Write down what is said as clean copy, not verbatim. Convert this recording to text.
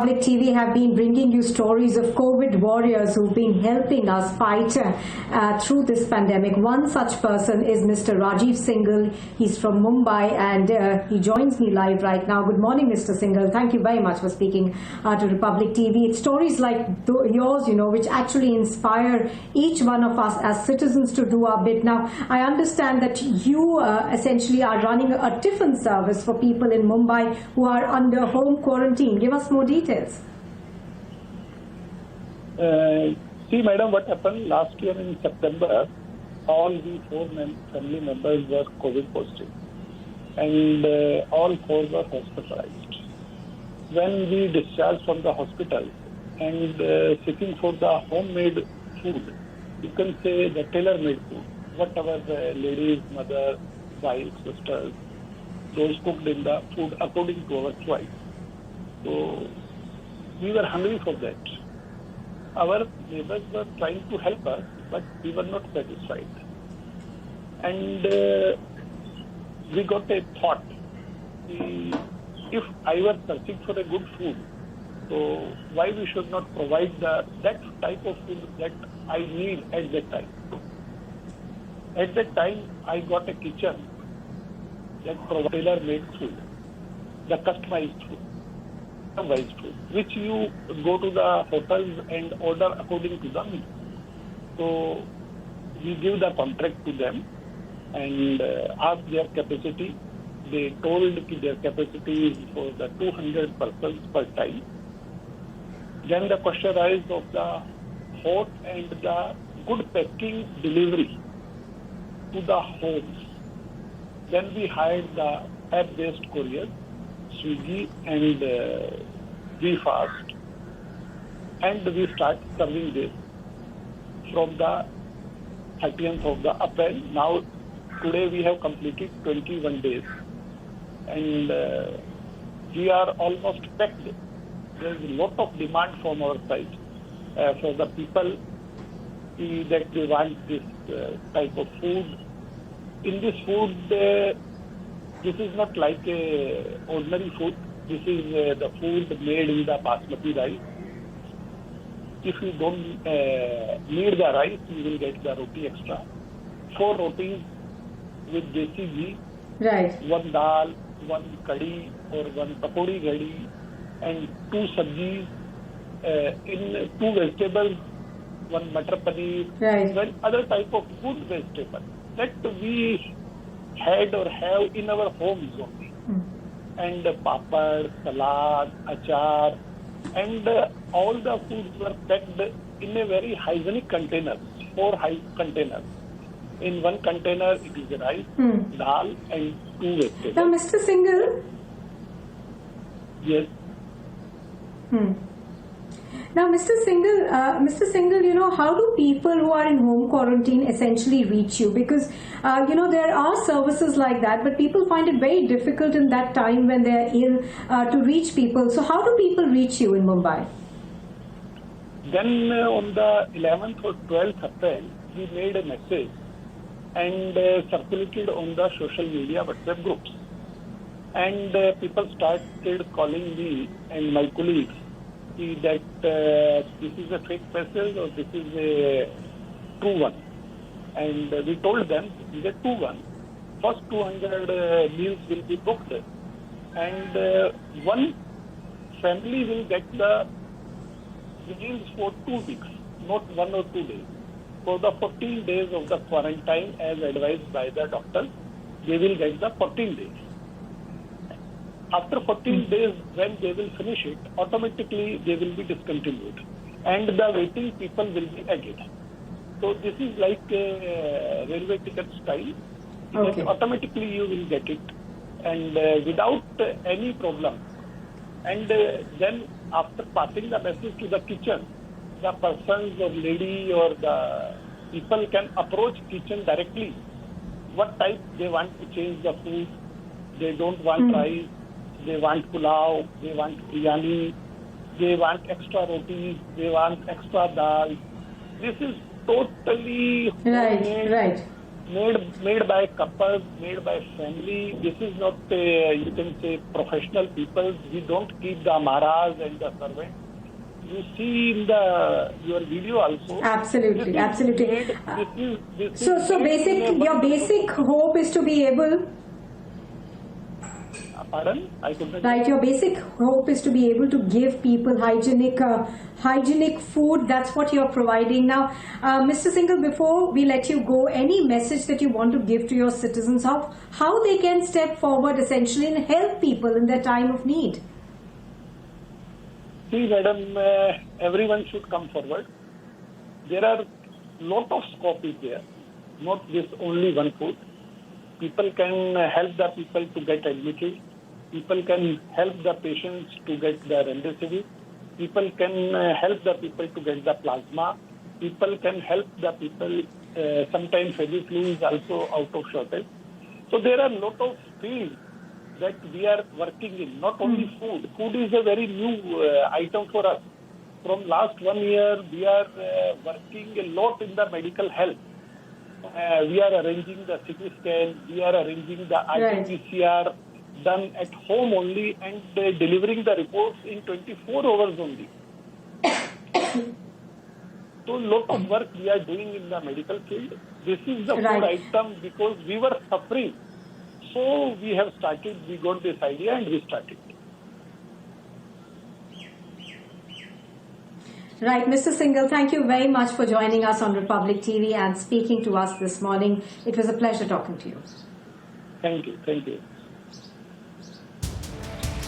Republic TV have been bringing you stories of COVID warriors who've been helping us fight through this pandemic. One such person is Mr. Rajiv Singhal. He's from Mumbai and he joins me live right now. Good morning, Mr. Singhal. Thank you very much for speaking to Republic TV. It's stories like yours, which actually inspire each one of us as citizens to do our bit. Now, I understand that you essentially are running a tiffin service for people in Mumbai who are under home quarantine. Give us more details. See, madam, what happened last year in September, all the four family members were COVID positive and all four were hospitalized. When we discharged from the hospital and seeking for the homemade food, you can say the tailor-made food, whatever the ladies, mother, wives, sisters, those cooked in the food according to our choice. So we were hungry for that. Our neighbors were trying to help us, but we were not satisfied. And we got a thought, if I were searching for a good food, so why we should not provide that type of food that I need at that time. At that time, I got a kitchen that provides tailor-made food, the customized food, which you go to the hotels and order according to the menu. So we give the contract to them and ask their capacity. They told that their capacity is for the 200 persons per time. Then the question arises of the hot and the good packing delivery to the homes. Then we hired the app-based courier, Swiggy and VFast, and we start serving this from the 30th of the April. Now, today we have completed 21 days and we are almost packed. There is a lot of demand from our side for the people that they want this type of food. In this food, this is not like a ordinary food. This is the food made in the basmati rice. If you don't need the rice, you will get the roti extra. 4 rotis with desi ghee, right. 1 dal, 1 kadhi or 1 pakodi ghadi, and 2 sabjis, in 2 vegetables, 1 matar paneer, right. 1 other type of good vegetable that we had or have in our homes only. And papad, salad, achar, and all the foods were packed in a very hygienic container, 4 containers. In 1 container, it is rice, dal, and 2 vegetables. Now, Mr. Singhal. Yes. Now, Mr. Singhal, how do people who are in home quarantine essentially reach you? Because, there are services like that, but people find it very difficult in that time when they're ill to reach people. So how do people reach you in Mumbai? Then on the 11th or 12th April, we made a message and circulated on the social media WhatsApp groups. And people started calling me and my colleagues that this is a fake message or this is a true one. And we told them this is a true one. First 200 meals will be booked and one family will get the meals for 2 weeks, not 1 or 2 days. For the 14 days of the quarantine as advised by the doctor, they will get the 14 days. After 14 days, when they will finish it, automatically they will be discontinued and the waiting people will be added. So this is like a railway ticket style. Okay. Automatically you will get it and without any problem. And then after passing the message to the kitchen, the persons or lady or the people can approach kitchen directly. What type they want to change the food. They don't want rice. They want pulao, they want biryani, they want extra rotis, they want extra dal. This is totally right. made by couples, made by family. This is not, you can say, professional people. We don't keep the amaras and the servants. You see in your video also. Absolutely, absolutely. So your made basic hope is to be able. Pardon? I couldn't. Right, your basic hope is to be able to give people hygienic food. That's what you're providing now. Mr. Singhal, before we let you go, any message that you want to give to your citizens, how they can step forward essentially and help people in their time of need? See, madam, everyone should come forward. There are lot of scope is there, not this only one food. People can help the people to get admitted. People can help the patients to get the remdesivir. People can help the people to get the plasma. People can help the people. Sometimes Feviflu is also out of shortage. So there are a lot of fields that we are working in. Not only food. Food is a very new item for us. From last 1 year, we are working a lot in the medical health. We are arranging the CT scan. We are arranging the RT-PCR done at home only and delivering the reports in 24 hours only. So a lot of work we are doing in the medical field. This is the food item because we were suffering. So we have started, we got this idea and we started. Right, Mr. Singhal, thank you very much for joining us on Republic TV and speaking to us this morning. It was a pleasure talking to you. Thank you. Thank you.